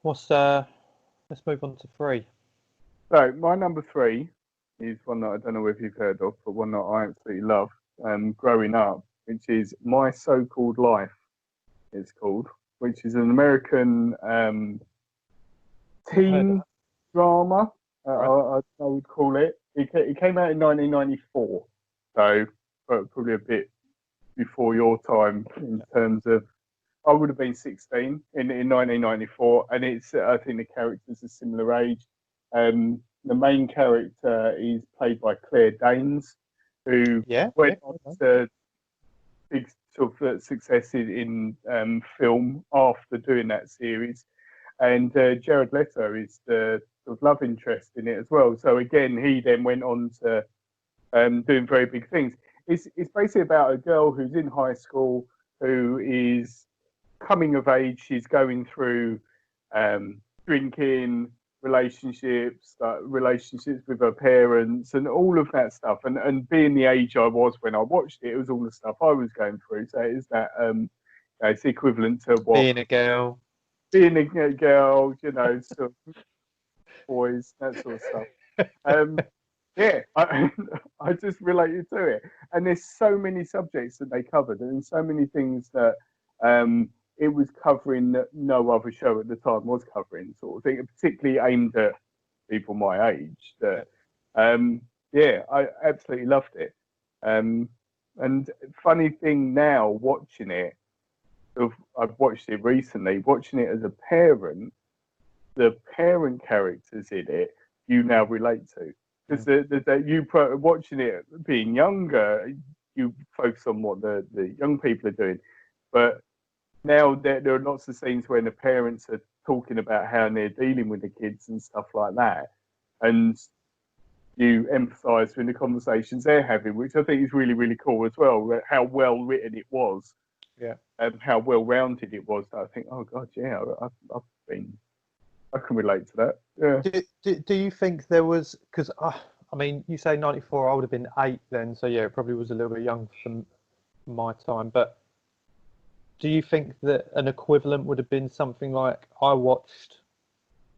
What's let's move on to three. So my number three is one that I don't know if you've heard of, but one that I absolutely love growing up, which is My So-Called Life. It's called, which is an American Not heard of teen drama. Right. I would call it. It came out in 1994, so probably a bit before your time in terms of. I would have been 16 in 1994, and it's I think the characters are similar age. The main character is played by Claire Danes, who Yeah. went on to big sort of success in film after doing that series. And Jared Leto is the sort of love interest in it as well. So again, he then went on to doing very big things. It's basically about a girl who's in high school who is coming of age. She's going through drinking, relationships with her parents, and all of that stuff. And being the age I was when I watched it, it was all the stuff I was going through. So it is that it's equivalent to what Being a girl. being a girl, sort of boys, that sort of stuff. Yeah, I just related to it. And there's so many subjects that they covered, and so many things that it was covering that no other show at the time was covering, sort of thing, particularly aimed at people my age. That, yeah, I absolutely loved it. And funny thing now, watching it, I've watched it recently, watching it as a parent, the parent characters in it, you now relate to. Because watching it being younger, you focus on what the young people are doing. But now there are lots of scenes where the parents are talking about how they're dealing with the kids and stuff like that. And you empathise with the conversations they're having, which I think is really, really cool as well, how well written it was. Yeah. And how well rounded it was. I think, oh, God, yeah, I can relate to that. Yeah. Do you think there was, because I mean, you say 94, I would have been 8 then, so yeah, it probably was a little bit young for my time. But do you think that an equivalent would have been something like I watched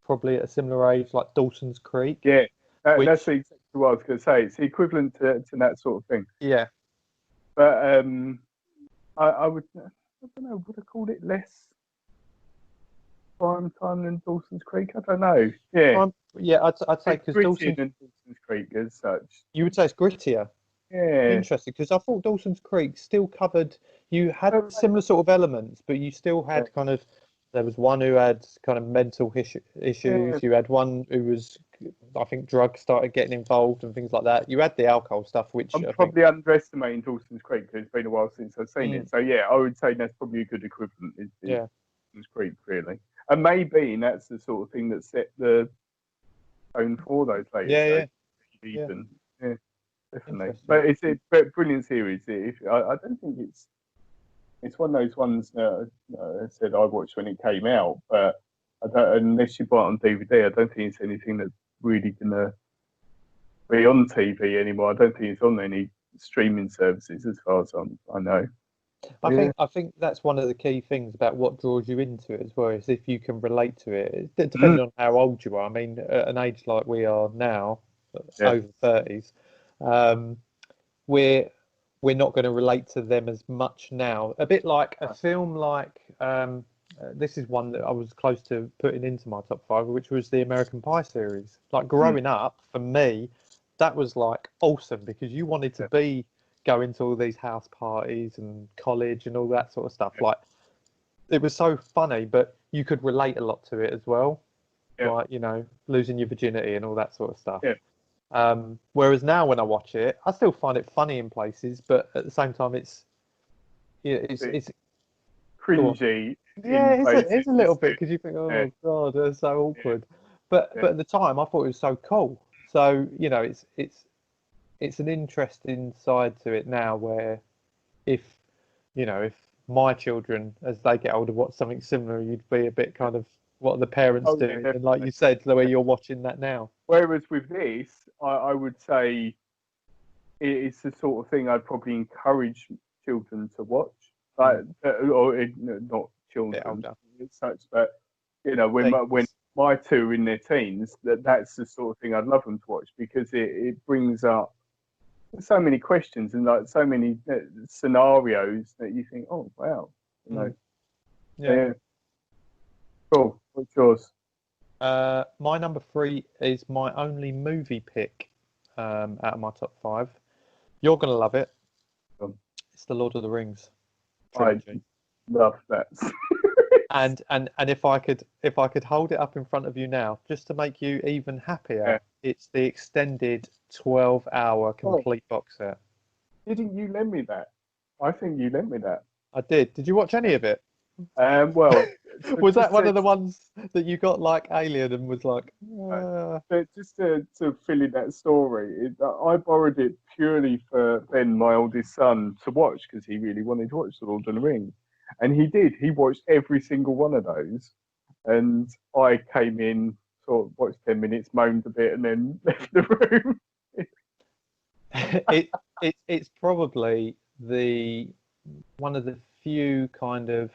probably at a similar age, like Dawson's Creek? Yeah, that's Which, exactly what I was going to say. It's the equivalent to that sort of thing. yeah, But I don't know, would I call it less prime time than Dawson's Creek? I don't know. Yeah, yeah, I'd say because grittier than Dawson's Creek as such. you would say it's grittier. Yeah, Interesting, because I thought Dawson's Creek still covered. You had similar sort of elements, but you still had kind of. There was one who had kind of mental issues. Yeah. You had one who was, I think, drugs started getting involved and things like that. You had the alcohol stuff, which I'm I probably think. underestimating Dawson's Creek because it's been a while since I've seen it. So yeah, I would say that's probably a good equivalent. Is Yeah. Dawson's Creek really, and maybe that's the sort of thing that set the tone for those later shows. Even. Yeah, definitely. But it's a brilliant series. I don't think it's one of those ones that I said I watched when it came out, but I don't, unless you buy it on DVD, I don't think it's anything that's really gonna be on TV anymore. I don't think it's on any streaming services as far as I know. I think that's one of the key things about what draws you into it as well, is if you can relate to it, depending on how old you are. I mean, at an age like we are now, over 30s, we're not going to relate to them as much now. A bit like a film like this is one that I was close to putting into my top 5, which was the American Pie series. Like growing up, for me, that was like awesome because you wanted to be going to all these house parties and college and all that sort of stuff. Like it was so funny, but you could relate a lot to it as well. Like, losing your virginity and all that sort of stuff. Whereas now when I watch it, I still find it funny in places, but at the same time, it's cringy. Yeah, it's a little bit because you think, oh God, they're so awkward. But at the time, I thought it was so cool. So it's an interesting side to it now, where if if my children, as they get older, watch something similar, you'd be a bit kind of what are the parents doing, and like you said, the way you're watching that now. Whereas with this, I would say it's the sort of thing I'd probably encourage children to watch, like or not children as such, but You know, when things. my two are in their teens, that's the sort of thing I'd love them to watch, because it brings up so many questions and like so many scenarios that you think, oh wow, you know. Yeah. Yeah. Cool. What's yours? My number 3 is my only movie pick out of my top 5. You're gonna love it. It's the Lord of the Rings trilogy. I love that. And if I could hold it up in front of you now, just to make you even happier, Yeah. it's the extended 12-hour Oh, complete box set. didn't you lend me that? I think you lent me that. I did. Did you watch any of it? Well, Was that just one of the ones that you got like Alien and was like, just to fill in that story, I borrowed it purely for Ben, my oldest son, to watch, because he really wanted to watch The Lord of the Rings. And he did. He watched every single one of those. And I came in, sort of watched 10 minutes, moaned a bit, and then left the room. it's probably one of the few kind of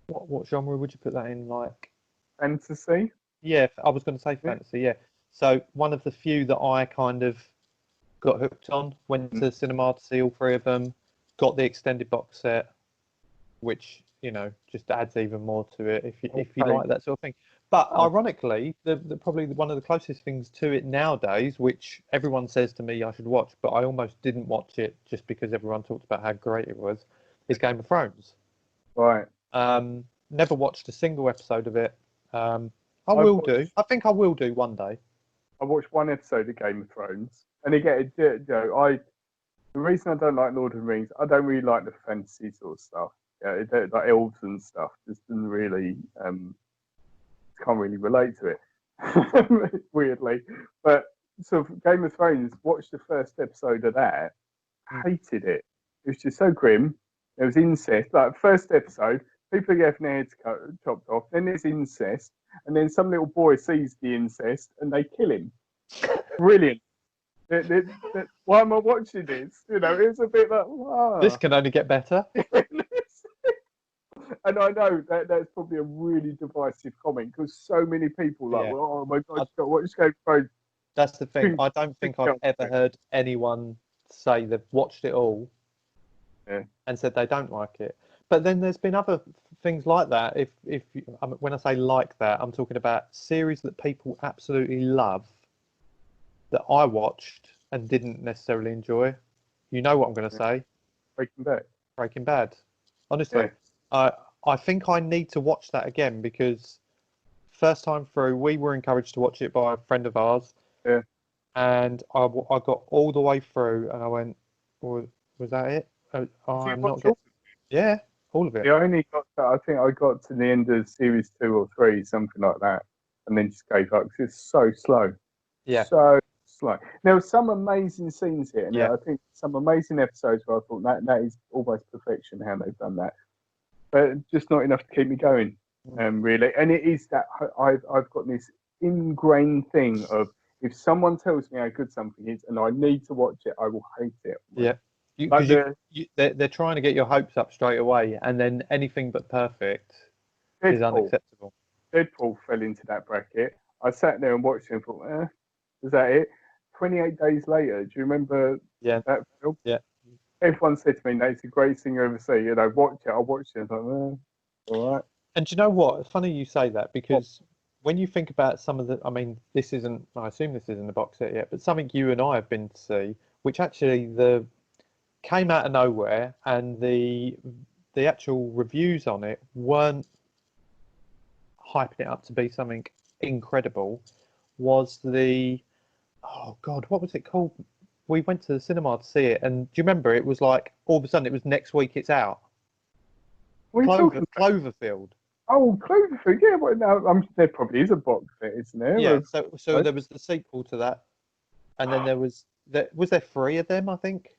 what genre would you put that in, like Fantasy? yeah, I was going to say fantasy, yeah. So one of the few that I kind of got hooked on, went to cinema to see all 3 of them, got the extended box set, which just adds even more to it if you like that sort of thing. But ironically, the probably one of the closest things to it nowadays, which everyone says to me I should watch, but I almost didn't watch it just because everyone talked about how great it was, is Game of Thrones. Right. Never watched a single episode of it. I think I will do one day. I watched one episode of Game of Thrones, and again, the reason I don't like Lord of the Rings, I don't really like the fantasy sort of stuff. Yeah, like elves and stuff, just doesn't really, can't really relate to it, weirdly. But so Game of Thrones, watched the first episode of that, hated it. It was just so grim. There was incest. Like first episode, people are getting their heads chopped off. Then there's incest, and then some little boy sees the incest and they kill him. Brilliant. Why am I watching this? It's a bit like, wow. This can only get better. And I know that's probably a really divisive comment, because so many people like, well, oh my God, you've got to watch Game of Thrones. That's the thing. I don't think I've ever heard anyone say they've watched it all and said they don't like it. But then there's been other things like that. When I say like that, I'm talking about series that people absolutely love that I watched and didn't necessarily enjoy. You know what I'm going to say? Breaking Bad. Honestly, I think I need to watch that again, because first time through, we were encouraged to watch it by a friend of ours. Yeah. And I got all the way through, and I went, was that it? I'm not getting. Yeah, all of it. Yeah, I think I got to the end of series 2 or 3, something like that, and then just gave up because it's so slow. Yeah. So slow. There were some amazing scenes here, and I think some amazing episodes where I thought that is almost perfection how they've done that, but just not enough to keep me going, really. And it is that I've got this ingrained thing of, if someone tells me how good something is and I need to watch it, I will hate it. Yeah. They're trying to get your hopes up straight away, and then anything but perfect is unacceptable. Deadpool fell into that bracket. I sat there and watched it and thought, is that it? 28 days later, do you remember that film? Yeah. Everyone said to me, "That's the greatest thing you ever see." Watch it. I watched it. I was like, all right. And do you know what? It's funny you say that, because when you think about some of the, I assume this isn't a box set yet, but something you and I have been to see, which actually came out of nowhere, and the actual reviews on it weren't hyping it up to be something incredible, was oh God, what was it called? We went to the cinema to see it, and do you remember, it was like all of a sudden it was next week it's out. Cloverfield. Oh, Cloverfield, yeah. Well, no, there probably is a box set, isn't there? Yeah, so there was the sequel to that, and then there was there 3 of them, I think.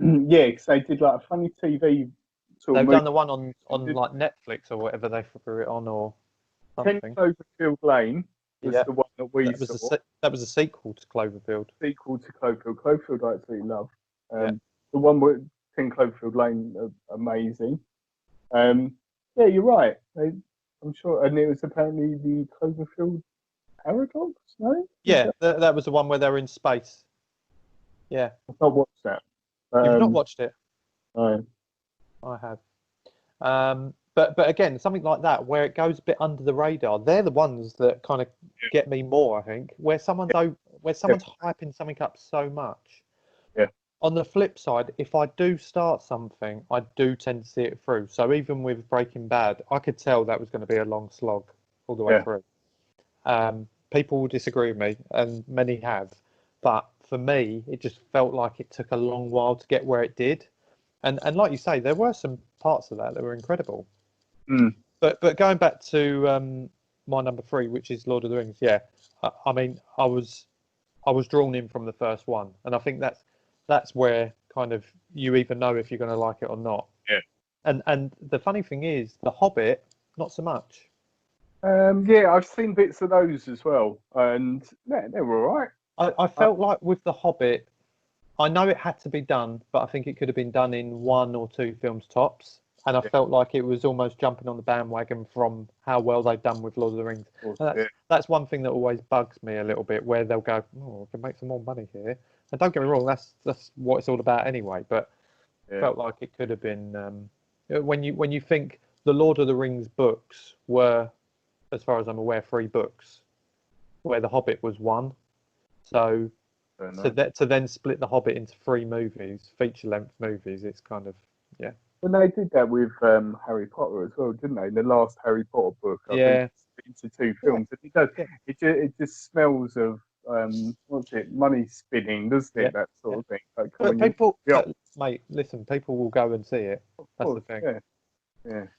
Yeah, because they did like a funny TV sort of. They've done the one on like Netflix or whatever they threw it on, or something. 10 Cloverfield Lane was the one that we saw. That was a sequel to Cloverfield. Cloverfield I absolutely love. The one with 10 Cloverfield Lane, amazing. Yeah, you're right. I'm sure. And it was apparently the Cloverfield Paradox. No, is Yeah, that was the one where they were in space. Yeah, I've not watched that. you've not watched it. No. I have. But again, something like that where it goes a bit under the radar, they're the ones that kind of get me more. I think where someone's hyping something up so much. Yeah. On the flip side, if I do start something, I do tend to see it through. So even with Breaking Bad, I could tell that was going to be a long slog all the way through. People will disagree with me, and many have. But for me, it just felt like it took a long while to get where it did. And like you say, there were some parts of that were incredible. Mm. But going back to my number 3, which is Lord of the Rings, yeah. I mean, I was drawn in from the first one, and I think that's where kind of you either know if you're going to like it or not. Yeah. And the funny thing is, The Hobbit, not so much. Yeah, I've seen bits of those as well, and they were all right. I felt like with The Hobbit, I know it had to be done, but I think it could have been done in 1 or 2 films tops. And I felt like it was almost jumping on the bandwagon from how well they've done with Lord of the Rings. And that's one thing that always bugs me a little bit, where they'll go, "Oh, I can make some more money here." And don't get me wrong, that's what it's all about anyway. But felt like it could have been when you think the Lord of the Rings books were, as far as I'm aware, 3 books, where The Hobbit was 1. So to then split The Hobbit into 3 movies, feature-length movies, it's kind of When they did that with Harry Potter as well, didn't they? The last Harry Potter book, I think, into 2 films. It does. It just smells of what's it? Money spinning, doesn't it? That sort of thing. Like, But people, mate, listen, people will go and see it. That's the thing. Yeah.